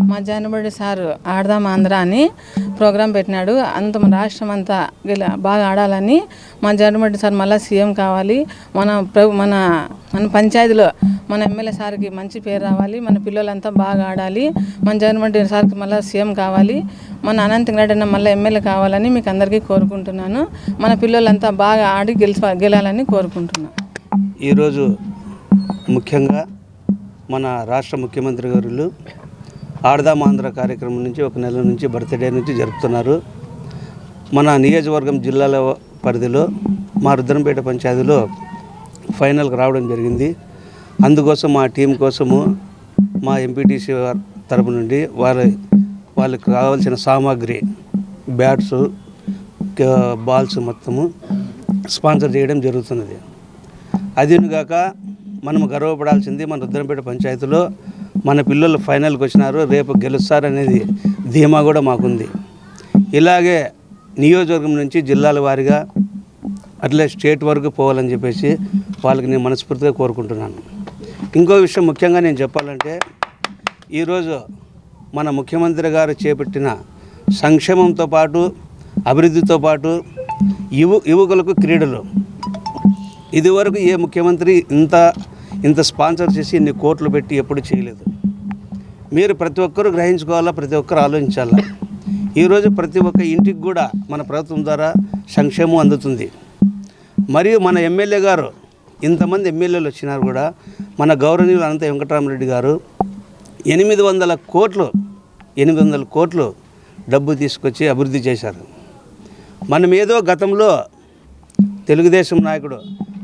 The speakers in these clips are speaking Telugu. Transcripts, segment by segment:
మా జనబడి సారు ఆడదాం ఆంధ్ర అని ప్రోగ్రాం పెట్టినాడు. అంత మన రాష్ట్రం అంతా బాగా ఆడాలని మా జనబడి సార్ మళ్ళీ సీఎం కావాలి. మన పంచాయతీలో మన ఎమ్మెల్యే సార్కి మంచి పేరు రావాలి. మన పిల్లలంతా బాగా ఆడాలి. మన జగన్మోహన్ సార్కి మళ్ళీ సీఎం కావాలి. మన అనంతరెడ్డి అన్న మళ్ళీ ఎమ్మెల్యే కావాలని మీకు అందరికీ కోరుకుంటున్నాను. మన పిల్లలంతా బాగా ఆడి గెలాలని కోరుకుంటున్నాను. ఈరోజు ముఖ్యంగా మన రాష్ట్ర ముఖ్యమంత్రి గారు ఆడదాం ఆంధ్ర కార్యక్రమం నుంచి ఒక నెల నుంచి బర్త్డే నుంచి జరుపుతున్నారు. మన నియోజకవర్గం జిల్లాల పరిధిలో మా రుద్రంపేట పంచాయతీలో ఫైనల్కి రావడం జరిగింది. అందుకోసం మా టీం కోసము మా ఎంపీటీసీ తరపు నుండి వాళ్ళకి కావాల్సిన సామాగ్రి బ్యాట్స్ బాల్స్ మొత్తము స్పాన్సర్ చేయడం జరుగుతున్నది. అదిగాక మనం గర్వపడాల్సింది మన రుద్రంపేట పంచాయతీలో మన పిల్లలు ఫైనల్కి వచ్చినారు, రేపు గెలుస్తారనేది ధీమా కూడా మాకుంది. ఇలాగే నియోజకవర్గం నుంచి జిల్లాల వారీగా అట్లే స్టేట్ వరకు పోవాలని చెప్పేసి వాళ్ళకి నేను మనస్ఫూర్తిగా కోరుకుంటున్నాను. ఇంకో విషయం ముఖ్యంగా నేను చెప్పాలంటే ఈరోజు మన ముఖ్యమంత్రి గారు చేపట్టిన సంక్షేమంతో పాటు అభివృద్ధితో పాటు యువకులకు క్రీడలు ఇదివరకు ఏ ముఖ్యమంత్రి ఇంత స్పాన్సర్ చేసి ఇన్ని కోట్లు పెట్టి ఎప్పుడు చేయలేదు. మీరు ప్రతి ఒక్కరూ గ్రహించుకోవాలా, ప్రతి ఒక్కరు ఆలోచించాలా. ఈరోజు ప్రతి ఒక్క ఇంటికి కూడా మన ప్రభుత్వం ద్వారా సంక్షేమం అందుతుంది. మరియు మన ఎమ్మెల్యే గారు ఇంతమంది ఎమ్మెల్యేలు వచ్చినారు కూడా మన గౌరవనీయులు అనంత వెంకటరామరెడ్డి గారు 800 కోట్లు డబ్బు తీసుకొచ్చి అభివృద్ధి చేశారు. మనం ఏదో గతంలో తెలుగుదేశం నాయకుడు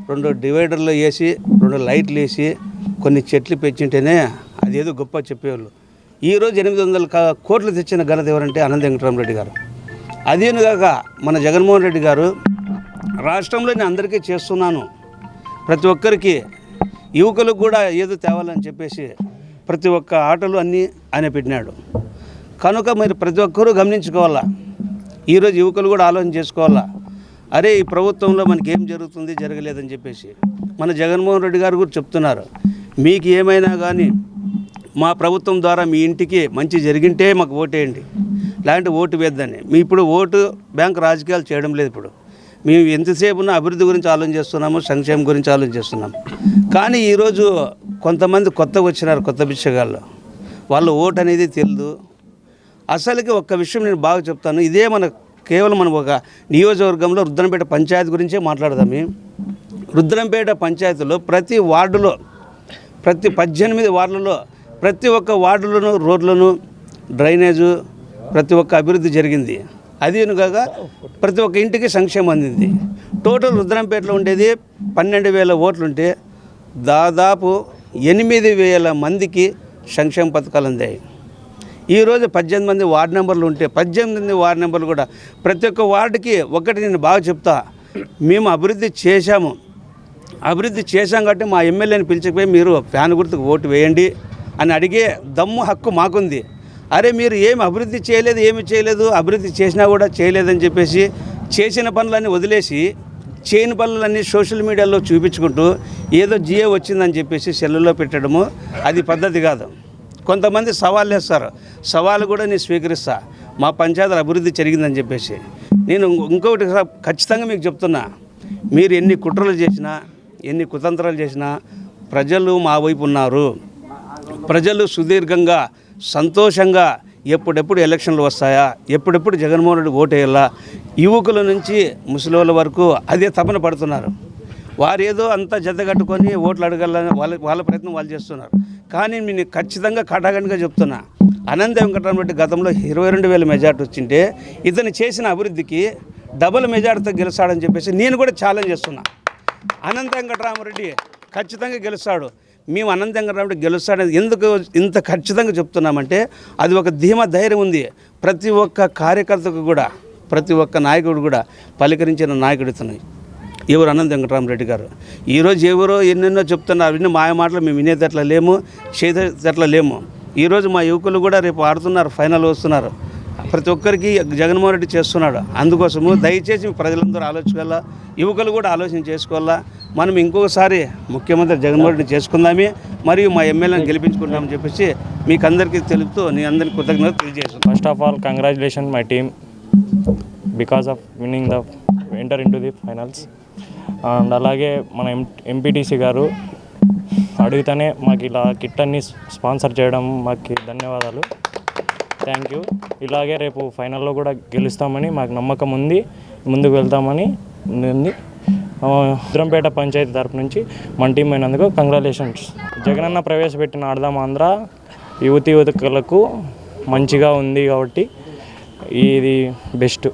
2 డివైడర్లు వేసి 2 లైట్లు వేసి కొన్ని చెట్లు పెంచుంటేనే అదేదో గొప్ప చెప్పేవాళ్ళు. ఈరోజు 800 కోట్లు తెచ్చిన ఘనత ఎవరంటే అనంత వెంకటరామరెడ్డి గారు. అదేనుగాక మన జగన్మోహన్ రెడ్డి గారు రాష్ట్రంలో నేను అందరికీ చేస్తున్నాను, ప్రతి ఒక్కరికి యువకులకు కూడా ఏదో తేవాలని చెప్పేసి ప్రతి ఒక్క ఆటలు అన్నీ ఆయన పెట్టినాడు. కనుక మీరు ప్రతి ఒక్కరూ గమనించుకోవాలా. ఈరోజు యువకులు కూడా ఆలోచన చేసుకోవాలా, అరే ఈ ప్రభుత్వంలో మనకి ఏం జరుగుతుంది జరగలేదని చెప్పేసి. మన జగన్మోహన్ రెడ్డి గారు కూడా చెప్తున్నారు, మీకు ఏమైనా కానీ మా ప్రభుత్వం ద్వారా మీ ఇంటికి మంచి జరిగింటే మాకు ఓటేయండి, లేదంటే ఓటు వేద్దని. మీ ఇప్పుడు ఓటు బ్యాంక్ రాజకీయాలు చేయడం లేదు. ఇప్పుడు మేము ఎంతసేపు ఉన్న అభివృద్ధి గురించి ఆలోచన చేస్తున్నాము, సంక్షేమం గురించి ఆలోచన చేస్తున్నాం. కానీ ఈరోజు కొంతమంది కొత్తగా వచ్చినారు, కొత్త బిచ్చగాళ్ళు, వాళ్ళ ఓటు అనేది తెలియదు. అసలుకి ఒక్క విషయం నేను బాగా చెప్తాను. ఇదే కేవలం మనం ఒక నియోజకవర్గంలో రుద్రంపేట పంచాయతీ గురించే మాట్లాడదాము. రుద్రంపేట పంచాయతీలో ప్రతి వార్డులో, ప్రతి 18 వార్డులలో ప్రతి ఒక్క వార్డులను రోడ్లను, డ్రైనేజు, ప్రతి ఒక్క అభివృద్ధి జరిగింది. అదిగాక ప్రతి ఒక్క ఇంటికి సంక్షేమం అందింది. టోటల్ రుద్రంపేటలో ఉండేది 12,000 ఓట్లుంటే దాదాపు 8,000 మందికి సంక్షేమ పథకాలు అందాయి. ఈరోజు 18 మంది వార్డు నెంబర్లు ఉంటే 18 వార్డు నెంబర్లు కూడా ప్రతి ఒక్క వార్డుకి ఒకటి నేను బాగా చెప్తా, మేము అభివృద్ధి చేశాం కాబట్టి మా ఎమ్మెల్యేని పిలిచిపోయి మీరు ఫ్యాన్ గుర్తుకు ఓటు వేయండి అని అడిగే దమ్ము హక్కు మాకుంది. అరే మీరు ఏమి అభివృద్ధి చేయలేదు, అభివృద్ధి చేసినా కూడా చేయలేదని చెప్పేసి చేసిన పనులన్నీ వదిలేసి చేయని పనులన్నీ సోషల్ మీడియాలో చూపించుకుంటూ ఏదో జియో వచ్చిందని చెప్పేసి సెల్లులో పెట్టడము అది పద్ధతి కాదు. కొంతమంది సవాళ్ళు వేస్తారు, సవాలు కూడా నేను స్వీకరిస్తా, మా పంచాయతీల అభివృద్ధి జరిగిందని చెప్పేసి. నేను ఇంకొకటి ఖచ్చితంగా మీకు చెప్తున్నా, మీరు ఎన్ని కుట్రలు చేసినా, ఎన్ని కుతంత్రాలు చేసినా ప్రజలు మా వైపు ఉన్నారు. ప్రజలు సుదీర్ఘంగా సంతోషంగా ఎప్పుడెప్పుడు ఎలక్షన్లు వస్తాయా, ఎప్పుడెప్పుడు జగన్మోహన్ రెడ్డి ఓటేయాలా, యువకుల నుంచి ముసలివాళ్ళ వరకు అదే తపన పడుతున్నారు. వారు ఏదో అంతా జతగట్టుకొని ఓట్లు అడగాలని వాళ్ళ ప్రయత్నం వాళ్ళు చేస్తున్నారు. కానీ నేను ఖచ్చితంగా కటాగండిగా చెప్తున్నా, అనంత వెంకటరామరెడ్డి గతంలో 22,000 మెజార్టీ వచ్చింటే ఇతను చేసిన అభివృద్ధికి డబుల్ మెజార్టీతో గెలుస్తాడని చెప్పేసి నేను కూడా ఛాలెంజ్ చేస్తున్నా. అనంత వెంకటరామరెడ్డి ఖచ్చితంగా గెలుస్తాడు. మేము అనంత వెంకటరామరెడ్డి గెలుస్తాడని ఎందుకు ఇంత ఖచ్చితంగా చెప్తున్నామంటే అది ఒక ధైర్యం ఉంది. ప్రతి ఒక్క కార్యకర్తకు కూడా, ప్రతి ఒక్క నాయకుడు కూడా పలికరించిన నాయకుడు ఇతను. ఎవరు అనంత వెంకటరామరెడ్డి గారు. ఈరోజు ఎవరో ఎన్నెన్నో చెప్తున్నారు, విన్న మాయ మాటలు మేము వినేటట్లా లేము, చేసేటట్లా లేము. ఈరోజు మా యువకులు కూడా రేపు ఆడుతున్నారు, ఫైనల్ వస్తున్నారు. ప్రతి ఒక్కరికి జగన్మోహన్ రెడ్డి చేస్తున్నాడు. అందుకోసము దయచేసి ప్రజలందరూ ఆలోచించాలా, యువకులు కూడా ఆలోచన చేసుకోవాలా. మనం ఇంకొకసారి ముఖ్యమంత్రి జగన్మోహన్ రెడ్డి చేసుకుందామే, మరియు మా ఎమ్మెల్యేని గెలిపించుకుంటామని చెప్పేసి మీకు అందరికీ తెలుపుతూ నేను అందరికీ కృతజ్ఞతలు తెలియజేస్తున్నాను. First of all congratulation my team because of winning the enter in to the finals. And అలాగే మన ఎంపీటీసీ గారు అడిగితేనే మాకు ఇలా కిట్ అన్ని స్పాన్సర్ చేయడం మాకు ధన్యవాదాలు, థ్యాంక్ యూ. ఇలాగే రేపు ఫైనల్లో కూడా గెలుస్తామని మాకు నమ్మకం ఉంది, ముందుకు వెళ్తామని ఉంది. రుద్రంపేట పంచాయతీ తరపు నుంచి మన టీం అయినందుకు కంగ్రాచులేషన్స్. జగనన్న ప్రవేశపెట్టిన ఆడదాం ఆంధ్ర యువతీయువకులకు మంచిగా ఉంది కాబట్టి ఇది బెస్ట్.